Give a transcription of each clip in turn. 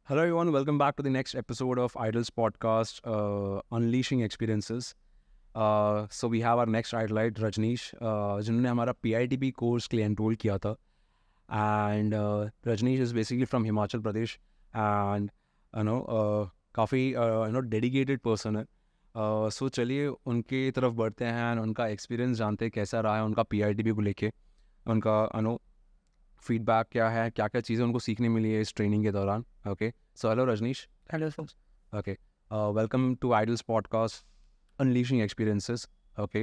Hello, everyone. Welcome back to the next episode of Idol's podcast, Unleashing Experiences. So we have our next idolite, Rajneesh, जिन्होंने हमारा PITP course के लिए enrol किया था. And Rajneesh is basically from Himachal Pradesh, and काफ़ी dedicated person है. सो चलिए उनकी तरफ बढ़ते हैं and उनका एक्सपीरियंस जानते हैं कैसा रहा है उनका PITP को लेके, उनका फीडबैक क्या है, क्या क्या चीज़ें उनको सीखने मिली है इस ट्रेनिंग के दौरान. Okay, so hello Rajnish. Hello sir. Okay, welcome to Idols podcast unleashing experiences. Okay,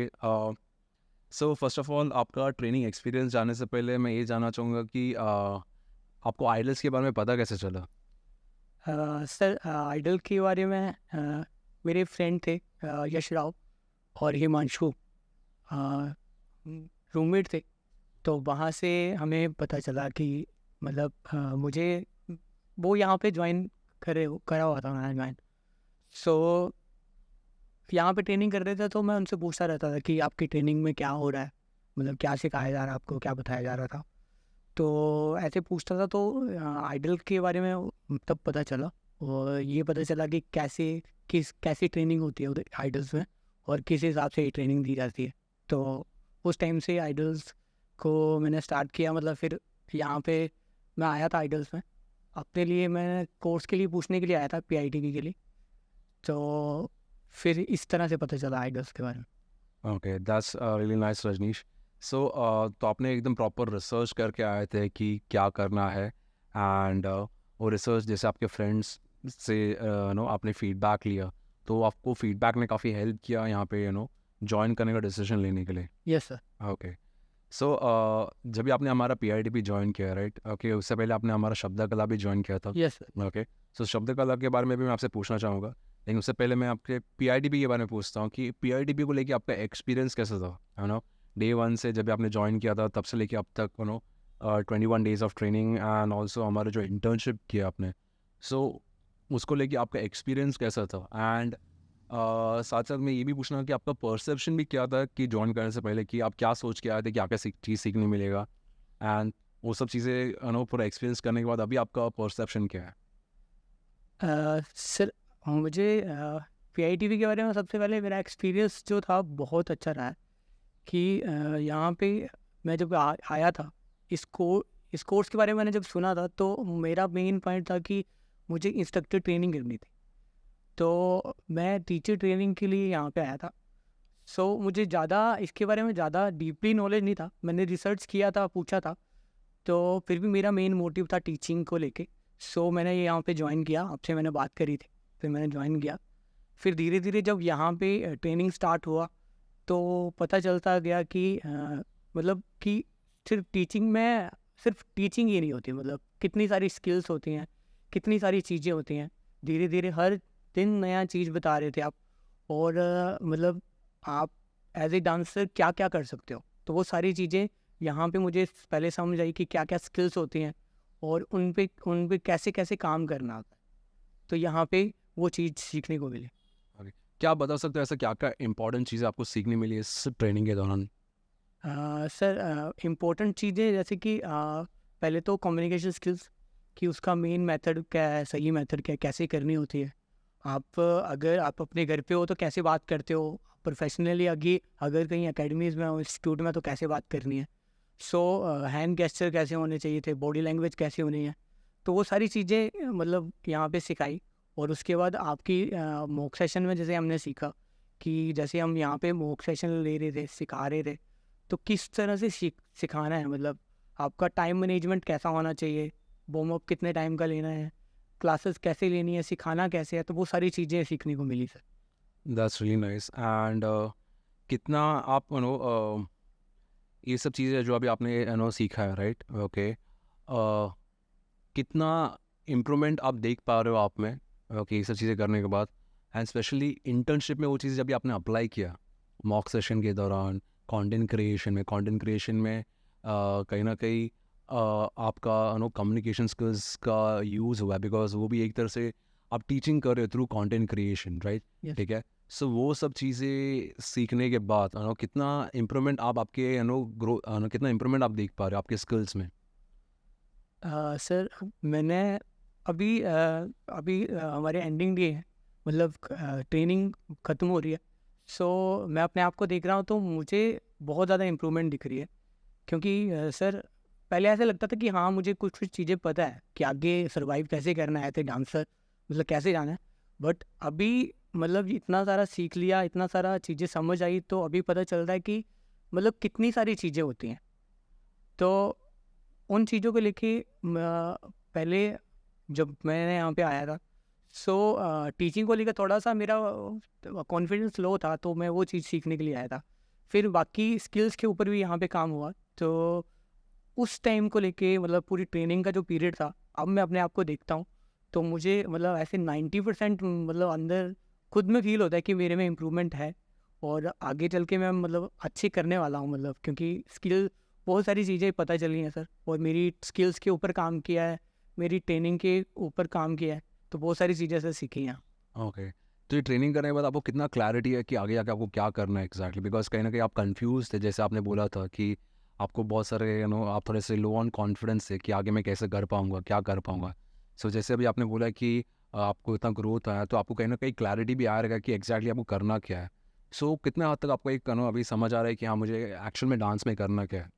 so first of all आपका ट्रेनिंग एक्सपीरियंस जानने से पहले मैं ये जानना चाहूँगा कि आपको आइडल्स के बारे में पता कैसे चला? सर आइडल के बारे में मेरे फ्रेंड थे यश राव और हिमांशु, रूममेट थे. तो वहाँ से हमें पता चला कि मतलब मुझे वो यहाँ पे ज्वाइन करा हुआ था मैं ज्वाइन. सो यहाँ पे ट्रेनिंग कर रहे थे तो मैं उनसे पूछता रहता था कि आपकी ट्रेनिंग में क्या हो रहा है, मतलब क्या सिखाया जा रहा है आपको, क्या बताया जा रहा था. तो ऐसे पूछता था तो आइडल के बारे में तब पता चला, और ये पता चला कि कैसी ट्रेनिंग होती है उधर आइडल्स में और किस हिसाब से ट्रेनिंग दी जाती है. तो उस टाइम से आइडल्स को मैंने स्टार्ट किया. मतलब फिर यहाँ पे मैं आया था आइडल्स में अपने लिए, मैं कोर्स के लिए पूछने के लिए आया था PITP के लिए. तो फिर इस तरह से पता चला आइडल्स के बारे में. Okay, that's really nice Rajneesh. So तो आपने एकदम प्रॉपर रिसर्च करके आए थे कि क्या करना है, एंड वो रिसर्च जैसे आपके फ्रेंड्स से आपने फीडबैक लिया, तो आपको फीडबैक ने काफ़ी हेल्प किया यहाँ पे ज्वाइन करने का डिसीजन लेने के लिए. Yes sir. ओके, सो जब भी आपने हमारा PITP ज्वाइन किया, राइट? ओके, उससे पहले आपने हमारा शब्द कला भी ज्वाइन किया था. Yes sir. ओके, सो शब्द कला के बारे में भी मैं आपसे पूछना चाहूँगा, लेकिन उससे पहले मैं आपके PITP के बारे में पूछता हूँ कि PITP को लेके आपका एक्सपीरियंस कैसा था. डे 1 से जब भी आपने ज्वाइन किया था तब से लेके अब तक 21 days of training and also हमारा जो इंटर्नशिप किया आपने, सो उसको लेके आपका एक्सपीरियंस कैसा था. एंड साथ साथ मैं ये भी पूछना कि आपका परसेप्शन भी क्या था कि ज्वाइन करने से पहले, कि आप क्या सोच के आए थे कि क्या क्या चीज़ सीखने मिलेगा, एंड वो सब चीज़ें पूरा एक्सपीरियंस करने के बाद अभी आपका परसेप्शन क्या है? सर मुझे PITP के बारे में सबसे पहले मेरा एक्सपीरियंस जो था बहुत अच्छा रहा है. कि यहाँ पे मैं जब आया था इस कोर्स के बारे में मैंने जब सुना था तो मेरा मेन पॉइंट था कि मुझे इंस्ट्रक्टर ट्रेनिंग करनी थी. तो मैं टीचर ट्रेनिंग के लिए यहाँ पे आया था. सो मुझे ज़्यादा इसके बारे में ज़्यादा डीपली नॉलेज नहीं था. मैंने रिसर्च किया था, पूछा था, तो फिर भी मेरा मेन मोटिव था टीचिंग को लेके. सो मैंने ये यहाँ पे ज्वाइन किया, आपसे मैंने बात करी थी, फिर मैंने ज्वाइन किया. फिर धीरे धीरे जब यहाँ पे ट्रेनिंग स्टार्ट हुआ तो पता चलता गया कि मतलब कि सिर्फ टीचिंग ही नहीं होती, मतलब कितनी सारी स्किल्स होती हैं, कितनी सारी चीज़ें होती हैं. धीरे धीरे हर दिन नया चीज़ बता रहे थे आप. और मतलब आप एज ए डांसर क्या क्या कर सकते हो, तो वो सारी चीज़ें यहाँ पे मुझे पहले समझ आई कि क्या क्या स्किल्स होती हैं और उन पे कैसे कैसे काम करना होता है. तो यहाँ पे वो चीज़ सीखने को मिली. क्या आप बता सकते हो ऐसा क्या क्या इंपॉर्टेंट चीज़ें आपको सीखने मिली इस ट्रेनिंग के दौरान? सर इम्पोर्टेंट चीज़ें जैसे कि पहले तो कम्युनिकेशन स्किल्स, कि उसका मेन मेथड क्या है, सही मेथड क्या है, कैसे करनी होती है. अगर आप अपने घर पे हो तो कैसे बात करते हो, प्रोफेशनली अगर कहीं एकेडमीज़ में हो, इंस्टीट्यूट में, तो कैसे बात करनी है. सो हैंड गेस्चर कैसे होने चाहिए थे, बॉडी लैंग्वेज कैसे होनी है. तो वो सारी चीज़ें मतलब यहाँ पे सिखाई. और उसके बाद आपकी मॉक सेशन में जैसे हमने सीखा कि जैसे हम यहाँ पे मॉक सेशन ले रहे थे, सिखा रहे थे, तो किस तरह से सिखाना है, मतलब आपका टाइम मैनेजमेंट कैसा होना चाहिए, वार्म अप कितने टाइम का लेना है, क्लासेस कैसे लेनी है, सिखाना कैसे है. तो वो सारी चीज़ें सीखने को मिली sir. That's really nice. And कितना आप ये सब चीज़ें जो अभी आपने सीखा है, राइट? ओके, कितना इम्प्रूवमेंट आप देख पा रहे हो आप में, ओके, ये सब चीज़ें करने के बाद, एंड स्पेशली इंटर्नशिप में वो चीज़ें जब भी आपने अप्लाई किया मॉक सेशन के दौरान, कंटेंट क्रिएशन में कहीं ना कहीं आपका कम्युनिकेशन स्किल्स का यूज़ हुआ है, बिकॉज वो भी एक तरह से आप टीचिंग कर रहे हो through content creation, right? Yes. ठीक है. सो वो सब चीज़ें सीखने के बाद कितना इम्प्रूवमेंट आप आपके कितना इम्प्रूवमेंट आप देख पा रहे हो आपके स्किल्स में? सर मैंने अभी हमारे एंडिंग डे है, मतलब ट्रेनिंग ख़त्म हो रही है। सो मैं अपने आप को देख रहा हूँ तो मुझे बहुत ज़्यादा इम्प्रूवमेंट दिख रही है, क्योंकि सर पहले ऐसा लगता था कि हाँ मुझे कुछ कुछ चीज़ें पता है कि आगे सर्वाइव कैसे करना है एज ए डांसर, मतलब कैसे जाना है। बट अभी मतलब इतना सारा सीख लिया, इतना सारा चीज़ें समझ आई, तो अभी पता चल रहा है कि मतलब कितनी सारी चीज़ें होती हैं। तो उन चीज़ों को लेके पहले जब मैंने यहाँ पे आया था, सो टीचिंग को लेकर थोड़ा सा मेरा कॉन्फिडेंस लो था, तो मैं वो चीज़ सीखने के लिए आया था। फिर बाकी स्किल्स के ऊपर भी यहाँ पे काम हुआ, तो उस टाइम को लेके मतलब पूरी ट्रेनिंग का जो पीरियड था, अब मैं अपने आप को देखता हूँ तो मुझे मतलब ऐसे 90% मतलब अंदर खुद में फील होता है कि मेरे में इम्प्रूवमेंट है, और आगे चल के मैं मतलब अच्छी करने वाला हूँ, मतलब क्योंकि स्किल बहुत सारी चीज़ें पता चली हैं सर, और मेरी स्किल्स के ऊपर काम किया है, मेरी ट्रेनिंग के ऊपर काम किया है, तो बहुत सारी चीज़ें सर सीखी हैं। ओके। तो ये ट्रेनिंग करने के बाद आपको कितना क्लैरिटी है कि आगे जाके आपको क्या करना है एग्जैक्टली? बिकॉज कहीं ना कहीं आप कंफ्यूज थे, जैसे आपने बोला था कि आपको बहुत सारे आप थोड़े से लो ऑन कॉन्फिडेंस थे कि आगे मैं कैसे कर पाऊंगा, क्या कर पाऊंगा। सो जैसे अभी आपने बोला कि आपको इतना ग्रोथ आया, तो आपको कहीं ना कहीं क्लैरिटी भी आ रहेगा कि एग्जैक्टली आपको करना क्या है। सो कितने हद तक आपको एक अभी समझ आ रहा है कि हाँ मुझे एक्चुअल में डांस में करना क्या है?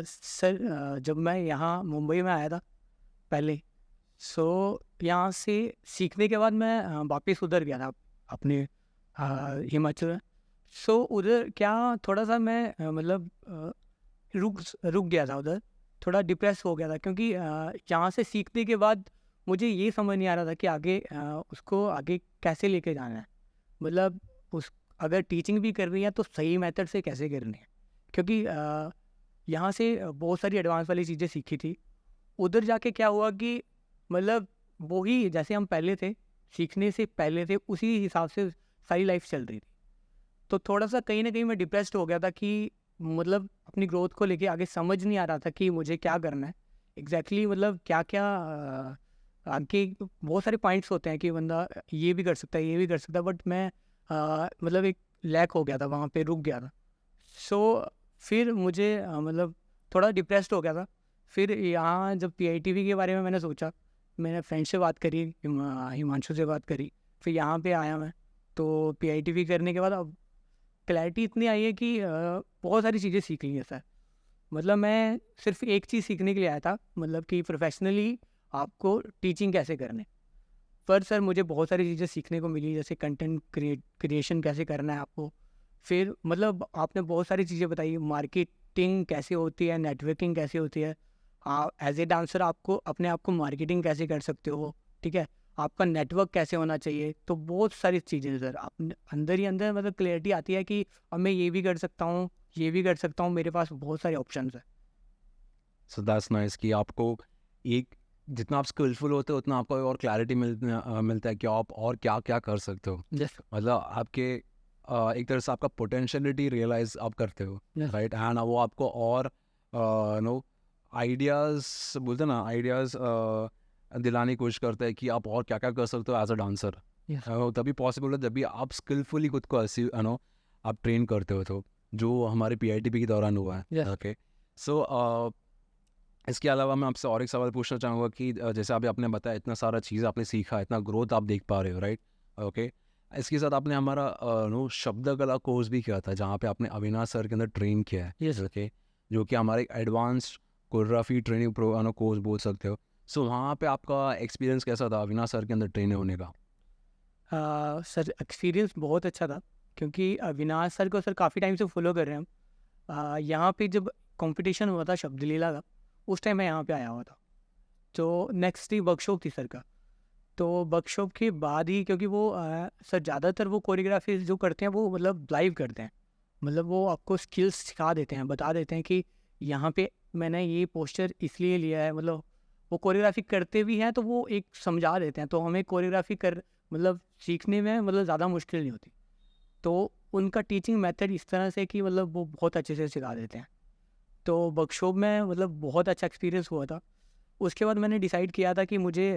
सर जब मैं यहाँ मुंबई में आया था पहले, सो यहाँ से सीखने के बाद मैं वापस उधर गया था अपने हिमाचल में। सो उधर क्या थोड़ा सा मैं मतलब रुक गया था उधर, थोड़ा डिप्रेस हो गया था, क्योंकि यहाँ से सीखने के बाद मुझे ये समझ नहीं आ रहा था कि आगे उसको आगे कैसे लेके जाना है। मतलब उस अगर टीचिंग भी करनी है तो सही मेथड से कैसे करनी है, क्योंकि यहाँ से बहुत सारी एडवांस वाली चीज़ें सीखी थी। उधर जाके क्या हुआ कि मतलब वही जैसे हम पहले थे, सीखने से पहले थे, उसी हिसाब से सारी लाइफ चल रही थी। तो थोड़ा-सा कहीं न कहीं मैं डिप्रेस्ड हो गया था कि मतलब अपनी ग्रोथ को लेके आगे समझ नहीं आ रहा था कि मुझे क्या करना है। एग्ज़ैक्टली मतलब क्या-क्या आगे बहुत सारे पॉइंट्स होते हैं कि बंदा ये भी कर सकता है, ये भी कर सकता है, बट मैं मतलब एक लैक हो गया था, वहाँ पे रुक गया था। सो फिर मुझे मतलब थोड़ा डिप्रेस्ड हो गया था। फिर यहाँ जब पीआईटीवी के बारे में मैंने सोचा, मैंने फ्रेंड से बात करी, हिमांशु से बात करी, फिर यहाँ पे आया मैं। तो पीआईटीवी करने के बाद अब क्लैरिटी इतनी आई है कि बहुत सारी चीज़ें सीख ली हैं सर। मतलब मैं सिर्फ एक चीज़ सीखने के लिए आया था, मतलब कि प्रोफेशनली आपको टीचिंग कैसे करनी। पर सर मुझे बहुत सारी चीज़ें सीखने को मिली, जैसे कंटेंट क्रिएशन कैसे करना है आपको। फिर मतलब आपने बहुत सारी चीज़ें बताई, मार्केटिंग कैसे होती है, नेटवर्किंग कैसे होती है। एज ए डांसर आपको अपने आप को मार्केटिंग कैसे कर सकते हो, ठीक है, आपका नेटवर्क कैसे होना चाहिए। तो बहुत सारी चीज़ें हैं सर, आप अंदर ही अंदर मतलब क्लियरिटी आती है कि अब मैं ये भी कर सकता हूँ, ये भी कर सकता हूँ, मेरे पास बहुत सारे ऑप्शन है। सो दैट्स नाइस कि आपको एक जितना आप स्किलफुल होते हो उतना आपको और क्लैरिटी मिलता है कि आप और क्या क्या कर सकते हो। यस मतलब आपके एक तरह से आपका पोटेंशियलिटी रियलाइज आप करते हो, यस राइट? एंड वो आपको और नो आइडियाज़ बोलते हैं ना, आइडियाज़ दिलाने की कोशिश करता है कि आप और क्या क्या कर सकते हो एज अ डांसर। यस तभी पॉसिबल है जब भी आप स्किलफुली खुद को ऐसी आप ट्रेन करते हो, तो जो हमारे पीआईटीपी के दौरान हुआ है। Yes okay. सो इसके अलावा मैं आपसे और एक सवाल पूछना चाहूँगा कि जैसे अभी आपने बताया इतना सारा चीज़ आपने सीखा, इतना ग्रोथ आप देख पा रहे हो, राइट? ओके। इसके साथ आपने हमारा शब्द कला कोर्स भी किया था, जहाँ पे आपने अविनाश सर के अंदर ट्रेन किया है। Yes okay. जो कि हमारे एडवांस कोरियोग्राफी ट्रेनिंग कोर्स बोल सकते हो। सो वहाँ पे आपका एक्सपीरियंस कैसा था अविनाश सर के अंदर ट्रेन होने का? सर एक्सपीरियंस बहुत अच्छा था, क्योंकि अविनाश सर को सर काफ़ी टाइम से फॉलो कर रहे हैं हम। यहाँ पे जब कंपटीशन हुआ था शब्दलीला का, उस टाइम मैं यहाँ पे आया हुआ था। तो नेक्स्ट डे वर्कशॉप थी सर का। तो वर्कशॉप के बाद ही, क्योंकि वो सर ज़्यादातर वो कोरियोग्राफी जो करते हैं वो मतलब लाइव करते हैं, मतलब वो आपको स्किल्स सिखा देते हैं, बता देते हैं कि यहाँ पे मैंने ये पोस्चर इसलिए लिया है। मतलब वो कोरियोग्राफी करते भी हैं तो वो एक समझा देते हैं, तो हमें कोरियोग्राफी कर मतलब सीखने में मतलब ज़्यादा मुश्किल नहीं होती। तो उनका टीचिंग मेथड इस तरह से कि मतलब वो बहुत अच्छे से सिखा देते हैं। तो वर्कशॉप में मतलब बहुत अच्छा एक्सपीरियंस हुआ था। उसके बाद मैंने डिसाइड किया था कि मुझे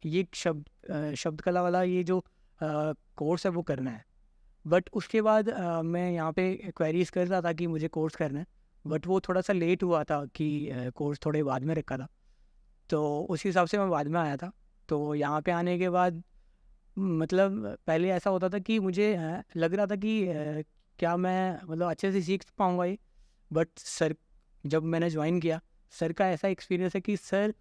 ये शब्द कला वाला ये जो कोर्स है वो करना है। बट उसके बाद मैं यहाँ पे क्वेरीज कर रहा था कि मुझे कोर्स करना है, बट वो थोड़ा सा लेट हुआ था कि कोर्स थोड़े बाद में रखा था। तो उस हिसाब से मैं बाद में आया था। तो यहाँ पे आने के बाद मतलब पहले ऐसा होता था कि मुझे लग रहा था कि क्या मैं मतलब अच्छे से सीख पाऊँगा ये। बट सर जब मैंने ज्वाइन किया, सर का ऐसा एक्सपीरियंस है कि सर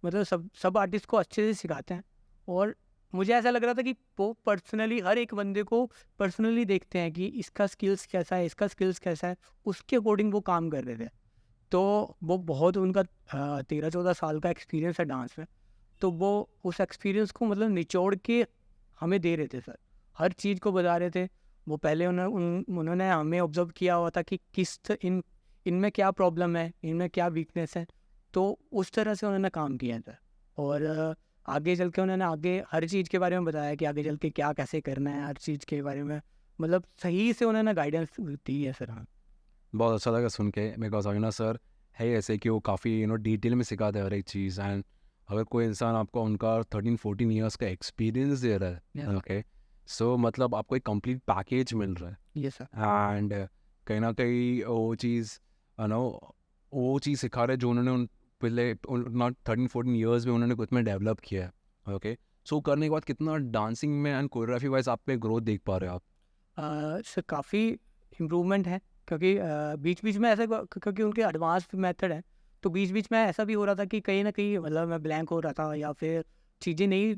मतलब सब आर्टिस्ट को अच्छे से सिखाते हैं। और मुझे ऐसा लग रहा था कि वो पर्सनली हर एक बंदे को पर्सनली देखते हैं कि इसका स्किल्स कैसा है, इसका स्किल्स कैसा है, उसके अकॉर्डिंग वो काम कर रहे थे। तो वो बहुत उनका 13-14 साल का एक्सपीरियंस है डांस में। तो वो उस एक्सपीरियंस को मतलब निचोड़ के हमें दे रहे थे सर, हर चीज़ को बता रहे थे। वो पहले उन्होंने हमें ऑब्जर्व किया हुआ था कि इनमें क्या प्रॉब्लम है, इनमें क्या वीकनेस है। तो उस तरह से उन्होंने काम किया था। और आगे चल के उन्होंने आगे हर चीज़ के बारे में बताया कि आगे चल के क्या कैसे करना है, हर चीज़ के बारे में मतलब सही से उन्होंने गाइडेंस दी है सर। हाँ, बहुत अच्छा लगा सुन के, बिकॉज अविनाश सर है ऐसे कि वो काफ़ी डिटेल में सिखाते हैं हर एक चीज़। एंड अगर कोई इंसान आपको उनका 13-14 ईयर्स का एक्सपीरियंस दे रहा Yes, है, ओके, सो मतलब आपको एक कंप्लीट पैकेज मिल रहा है। ये सर। एंड कहीं ना कहीं वो चीज़ नो वो चीज़ सिखा रहे हैं जो उन्होंने पहले नॉट 13-14 ईयर्स में उन्होंने खुद में डेवलप किया है। ओके, सो करने के बाद कितना डांसिंग में एंड कोरियोग्राफी वाइज आप पे ग्रोथ देख पा रहे हो आप? सर काफ़ी इम्प्रूवमेंट है, क्योंकि बीच बीच में ऐसे क्योंकि उनके एडवांस मेथड है। तो बीच बीच में ऐसा भी हो रहा था कि कहीं ना कहीं मतलब मैं ब्लैंक हो रहा था या फिर चीज़ें नहीं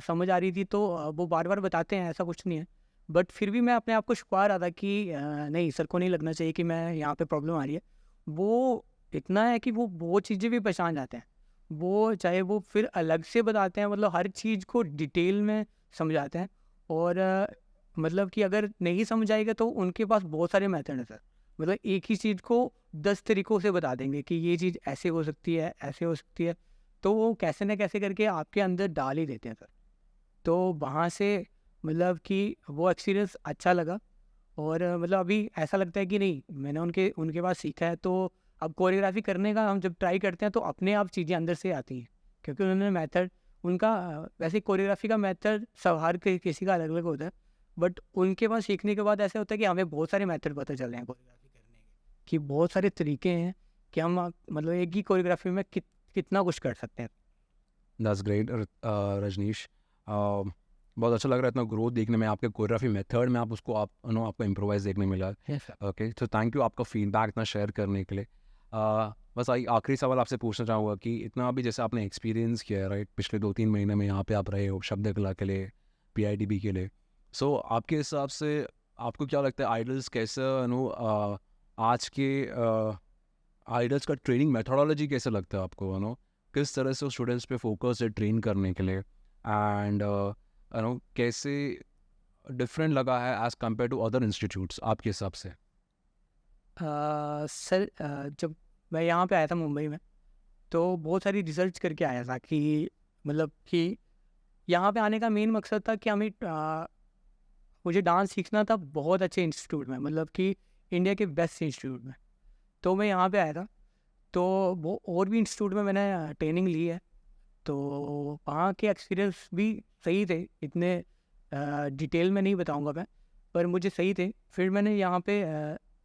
समझ आ रही थी। तो वो बार बार बताते हैं, ऐसा कुछ नहीं है। बट फिर भी मैं अपने आप को छुपा रहा था कि नहीं, सर को नहीं लगना चाहिए कि मैं यहाँ पे प्रॉब्लम आ रही है। वो इतना है कि वो चीज़ें भी पहचान जाते हैं। वो चाहे वो फिर अलग से बताते हैं, मतलब हर चीज़ को डिटेल में समझाते हैं। और मतलब कि अगर नहीं समझ आएगा तो उनके पास बहुत सारे मेथड हैं सर। मतलब एक ही चीज़ को 10 तरीक़ों से बता देंगे कि ये चीज़ ऐसे हो सकती है, ऐसे हो सकती है। तो वो कैसे न कैसे करके आपके अंदर डाल ही देते हैं सर। तो वहाँ से मतलब कि वो एक्सपीरियंस अच्छा लगा। और मतलब अभी ऐसा लगता है कि नहीं, मैंने उनके उनके पास सीखा है। तो अब कोरियोग्राफी करने का हम जब ट्राई करते हैं तो अपने आप चीज़ें अंदर से आती हैं, क्योंकि उन्होंने मेथड उनका वैसे कोरियोग्राफी का मेथड सब हर किसी का अलग अलग होता है। बट उनके पास सीखने के बाद ऐसा होता है कि हमें बहुत सारे मेथड पता चल रहे हैं कोरियोग्राफी करने के, कि बहुत सारे तरीके हैं कि हम मतलब एक ही कोरियोग्राफी में कितना कुछ कर सकते हैं। That's great Rajnish. बहुत अच्छा लग रहा है इतना ग्रोथ देखने में आपके कोरियोग्राफी मेथड में, आप उसको आपको इम्प्रोवाइज देखने मिला। Yes sir. ओके, तो थैंक यू आपका फीडबैक इतना शेयर करने के लिए। बस आखिरी सवाल आपसे पूछना चाहूँगा कि इतना अभी जैसे आपने एक्सपीरियंस किया है, राइट, पिछले 2-3 महीने में यहाँ पे आप रहे हो शब्द कला के लिए, PITB के लिए। सो आपके हिसाब से आपको क्या लगता है आइडल्स कैसे आज के आइडल्स का ट्रेनिंग मेथोडोलॉजी कैसे लगता है आपको? किस तरह से स्टूडेंट्स पे फोकस है ट्रेन करने के लिए? एंड कैसे डिफरेंट लगा है as compare to other institutes आपके हिसाब से? सर जब मैं यहाँ पे आया था मुंबई में, तो बहुत सारी रिसर्च करके आया था कि मतलब कि यहाँ पे आने का मेन मकसद था कि मुझे डांस सीखना था बहुत अच्छे इंस्टीट्यूट में, मतलब कि इंडिया के बेस्ट इंस्टीट्यूट में। तो मैं यहाँ पे आया था। तो वो और भी इंस्टीट्यूट में मैंने ट्रेनिंग ली है। तो वहाँ के एक्सपीरियंस भी सही थे, इतने डिटेल में नहीं बताऊँगा मैं, पर मुझे सही थे। फिर मैंने यहाँ पे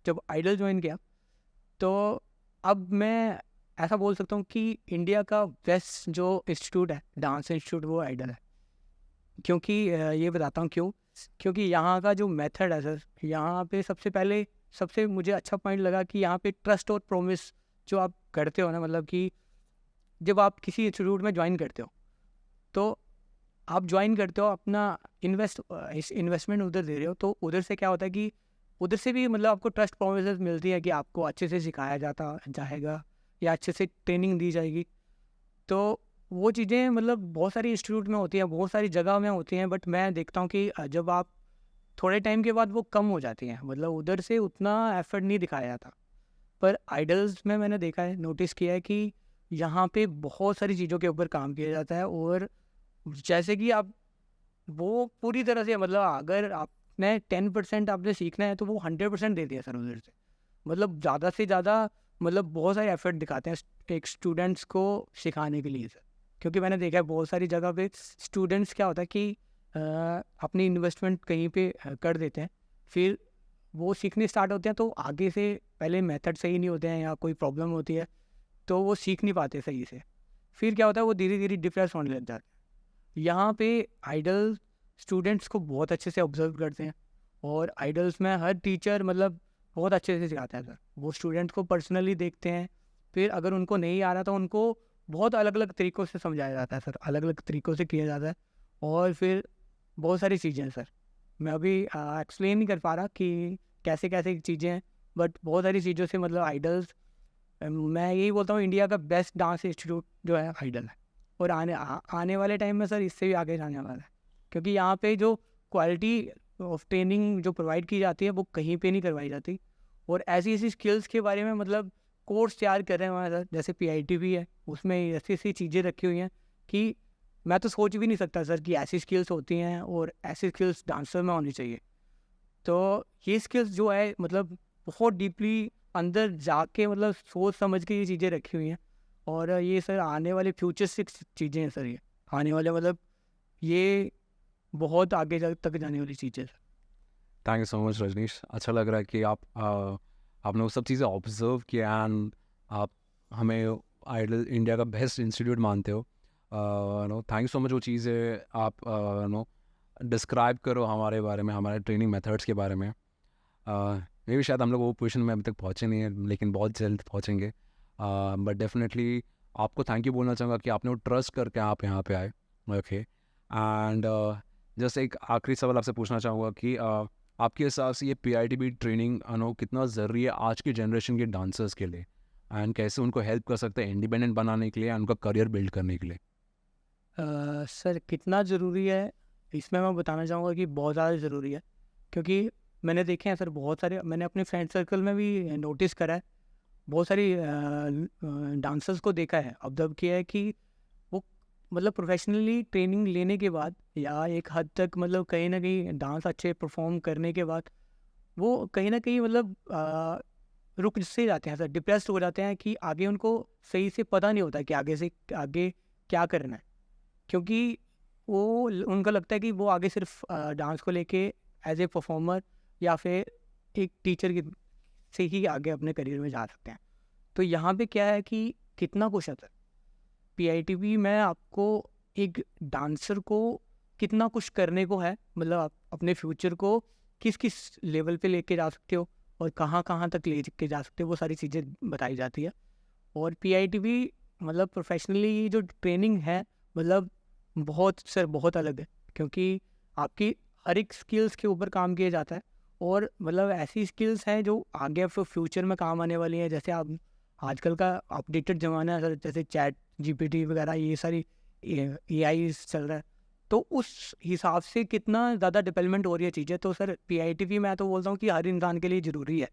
जब आइडल ज्वाइन किया, तो अब मैं ऐसा बोल सकता हूँ कि इंडिया का बेस्ट जो इंस्टीट्यूट है, डांस इंस्टीट्यूट, वो आइडल है। क्योंकि ये बताता हूँ क्यों। क्योंकि यहाँ का जो मेथड है सर, यहाँ पे सबसे मुझे अच्छा पॉइंट लगा कि यहाँ पे ट्रस्ट और प्रॉमिस जो आप करते हो ना, मतलब कि जब आप किसी इंस्टीट्यूट में ज्वाइन करते हो, तो आप ज्वाइन करते हो, अपना इन्वेस्टमेंट उधर दे रहे हो। तो उधर से क्या होता है कि उधर से भी मतलब आपको ट्रस्ट प्रोमिस मिलती है कि आपको अच्छे से सिखाया जाएगा या अच्छे से ट्रेनिंग दी जाएगी। तो वो चीज़ें मतलब बहुत सारी इंस्टीट्यूट में होती हैं, बहुत सारी जगह में होती हैं। बट मैं देखता हूँ कि जब आप थोड़े टाइम के बाद वो कम हो जाती हैं, मतलब उधर से उतना एफर्ट नहीं दिखाया जाता। पर आइडल्स में मैंने देखा है, नोटिस किया है कि यहाँ पे बहुत सारी चीज़ों के ऊपर काम किया जाता है। और जैसे कि आप वो पूरी तरह से मतलब अगर आपने 10% आपने सीखना है तो वो 100% दे दिया सर उधर से। मतलब ज़्यादा से ज़्यादा मतलब बहुत सारे एफर्ट दिखाते हैं एक स्टूडेंट्स को सिखाने के लिए सर। क्योंकि मैंने देखा है बहुत सारी जगह पे स्टूडेंट्स क्या होता है कि अपनी इन्वेस्टमेंट कहीं पे कर देते हैं, फिर वो सीखने स्टार्ट होते हैं तो आगे से पहले मेथड सही नहीं होते हैं या कोई प्रॉब्लम होती है, तो वो सीख नहीं पाते सही से। फिर क्या होता है वो धीरे धीरे डिप्रेस होने लग जाते हैं। यहाँ पे आइडल स्टूडेंट्स को बहुत अच्छे से ऑब्जर्व करते हैं और आइडल्स में हर टीचर मतलब बहुत अच्छे से सिखाता है सर। वो स्टूडेंट्स को पर्सनली देखते हैं, फिर अगर उनको नहीं आ रहा तो उनको बहुत अलग अलग तरीक़ों से समझाया जाता है सर, अलग अलग तरीक़ों से किया जाता है। और फिर बहुत सारी चीज़ें हैं सर, मैं अभी एक्सप्लेन नहीं कर पा रहा कि कैसे कैसे चीज़ें हैं, बट बहुत सारी चीज़ों से मतलब आइडल्स, मैं यही बोलता हूँ इंडिया का बेस्ट डांस इंस्टीट्यूट जो है आइडल है। और आने वाले टाइम में सर इससे भी आगे जाने वाला है, क्योंकि यहाँ पे जो क्वालिटी ऑफ ट्रेनिंग जो प्रोवाइड की जाती है वो कहीं पे नहीं करवाई जाती। और ऐसी ऐसी स्किल्स के बारे में मतलब कोर्स तैयार कर रहे हैं हमारे सर, जैसे PIT भी है, उसमें ऐसी ऐसी चीज़ें रखी हुई हैं कि मैं तो सोच भी नहीं सकता सर कि ऐसी स्किल्स होती हैं और ऐसी स्किल्स डांसर में होनी चाहिए। तो ये स्किल्स जो है मतलब बहुत डीपली अंदर जाके मतलब सोच समझ के ये चीज़ें रखी हुई हैं। और ये सर आने वाले फ्यूचरिस्टिक चीज़ें हैं सर, ये आने वाले मतलब ये बहुत आगे तक जाने वाली चीज़ें। Thank you so much Rajnish. अच्छा लग रहा है कि आपने वो सब चीज़ें ऑब्जर्व किया एंड आप हमें आइडल इंडिया का बेस्ट इंस्टीट्यूट मानते हो। थैंक यू सो मच वो चीज़ें आप डिस्क्राइब करो हमारे बारे में, हमारे ट्रेनिंग मेथड्स के बारे में। मे भी शायद हम लोग वो पोजीशन में अभी तक पहुँचे नहीं है, लेकिन बहुत जल्द पहुँचेंगे। बट डेफिनेटली आपको थैंक यू बोलना चाहूँगा कि आपने वो ट्रस्ट करके आप यहाँ पे आए। ओके, एंड जस्ट एक आखिरी सवाल आपसे पूछना चाहूँगा कि आपके हिसाब से ये PITB ट्रेनिंग कितना ज़रूरी है आज की जनरेशन के डांसर्स के लिए, एंड कैसे उनको हेल्प कर सकते हैं इंडिपेंडेंट बनाने के लिए एंड उनका करियर बिल्ड करने के लिए? सर कितना ज़रूरी है इसमें मैं बताना चाहूँगा कि बहुत ज़्यादा ज़रूरी है, क्योंकि मैंने देखे हैं सर बहुत सारे, मैंने अपने फ्रेंड सर्कल में भी नोटिस करा है, बहुत सारी डांसर्स को देखा है, ऑब्जर्व किया है कि वो मतलब प्रोफेशनली ट्रेनिंग लेने के बाद या एक हद तक मतलब कहीं ना कहीं डांस अच्छे परफॉर्म करने के बाद वो कहीं ना कहीं मतलब रुक से जाते हैं सर, डिप्रेस्ड हो जाते हैं कि आगे उनको सही से पता नहीं होता कि आगे से आगे क्या करना है। क्योंकि उनको लगता है कि वो आगे सिर्फ डांस को लेके एज ए परफॉर्मर या फिर एक टीचर की से ही आगे अपने करियर में जा सकते हैं। तो यहाँ पे क्या है कि कितना कुछ है सर, PITB में आपको एक डांसर को कितना कुछ करने को है, मतलब आप अपने फ्यूचर को किस किस लेवल पे लेके जा सकते हो और कहाँ कहाँ तक ले के जा सकते हो, वो सारी चीज़ें बताई जाती है। और PITB मतलब प्रोफेशनली जो ट्रेनिंग है मतलब बहुत सर बहुत अलग है, क्योंकि आपकी हर एक स्किल्स के ऊपर काम किया जाता है और मतलब ऐसी स्किल्स हैं जो आगे फ्यूचर में काम आने वाली हैं। जैसे आप आजकल का अपडेटेड ज़माना है सर, जैसे चैट GPT वगैरह ये सारी AI चल रहा है, तो उस हिसाब से कितना ज़्यादा डेवलपमेंट हो रही है चीज़ें। तो सर PITB मैं तो बोलता हूँ कि हर इंसान के लिए ज़रूरी है।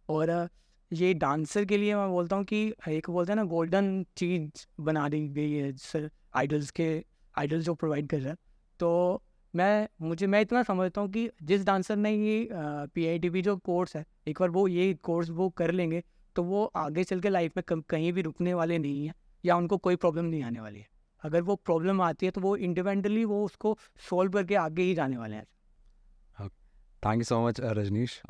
और ये डांसर के लिए मैं बोलता हूँ कि एक बोलते हैं ना गोल्डन चीज़ बना दी गई है सर, आइडल्स जो प्रोवाइड कर रहा है। तो मैं इतना समझता हूँ कि जिस डांसर ने ये PITB जो कोर्स है, एक बार वो ये कोर्स वो कर लेंगे तो वो आगे चल के लाइफ में कहीं भी रुकने वाले नहीं हैं या उनको कोई प्रॉब्लम नहीं आने वाली है। अगर वो प्रॉब्लम आती है तो वो इंडिपेंडेंटली वो उसको सॉल्व करके आगे ही जाने वाले हैं। Thank you so much Rajnish.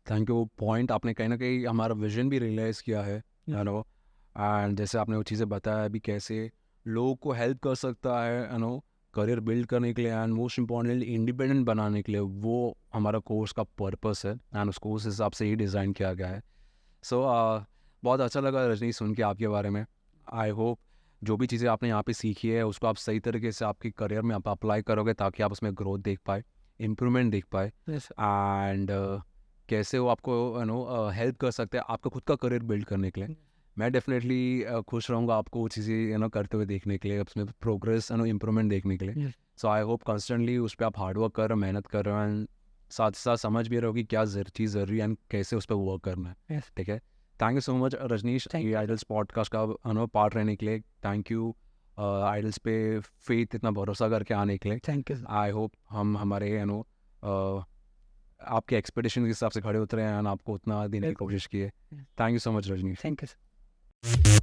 Thank you. Point आपने कहीं ना कहीं हमारा विजन भी रियलाइज़ किया है, एंड जैसे आपने वो चीज़ें बताया अभी कैसे लोगों को हेल्प कर सकता है करियर बिल्ड करने के लिए एंड मोस्ट इम्पॉर्टेंटली इंडिपेंडेंट बनाने के लिए, वो हमारा कोर्स का पर्पस है एंड उसको उस हिसाब से ही डिज़ाइन किया गया है। सो बहुत अच्छा लगा रजनीश सुन के आपके बारे में। आई होप जो भी चीज़ें आपने यहाँ पे सीखी है उसको आप सही तरीके से आपके करियर में आप अप्लाई करोगे ताकि आप उसमें ग्रोथ देख पाए, इम्प्रूवमेंट देख पाए, एंड कैसे वो आपको हेल्प कर सकते हैं आपका खुद का करियर बिल्ड करने के लिए। मैं डेफिनेटली खुश रहूँगा आपको वो चीज़ें करते हुए देखने के लिए, उसमें प्रोग्रेस इम्प्रूवमेंट देखने के लिए। सो आई होप कंस्टेंटली उस पर आप हार्डवर्क कर रहे हो, मेहनत कर रहे हो एंड साथ ही साथ समझ भी रहे हो कि क्या चीज़ ज़रूरी है एंड कैसे उस पर वर्क करना है। ठीक है, thank you so much Rajnish ये आइडल्स पॉडकास्ट का पार्ट रहने के लिए। थैंक यू आइडल्स पे फेथ इतना भरोसा करके आने के लिए। Thank you. आई होप हम हमारे आपके एक्सपेक्टेशन के हिसाब से खड़े उतरे हैं एंड आपको उतना देने की कोशिश की है। Thank you so much Rajnish. Thank you sir.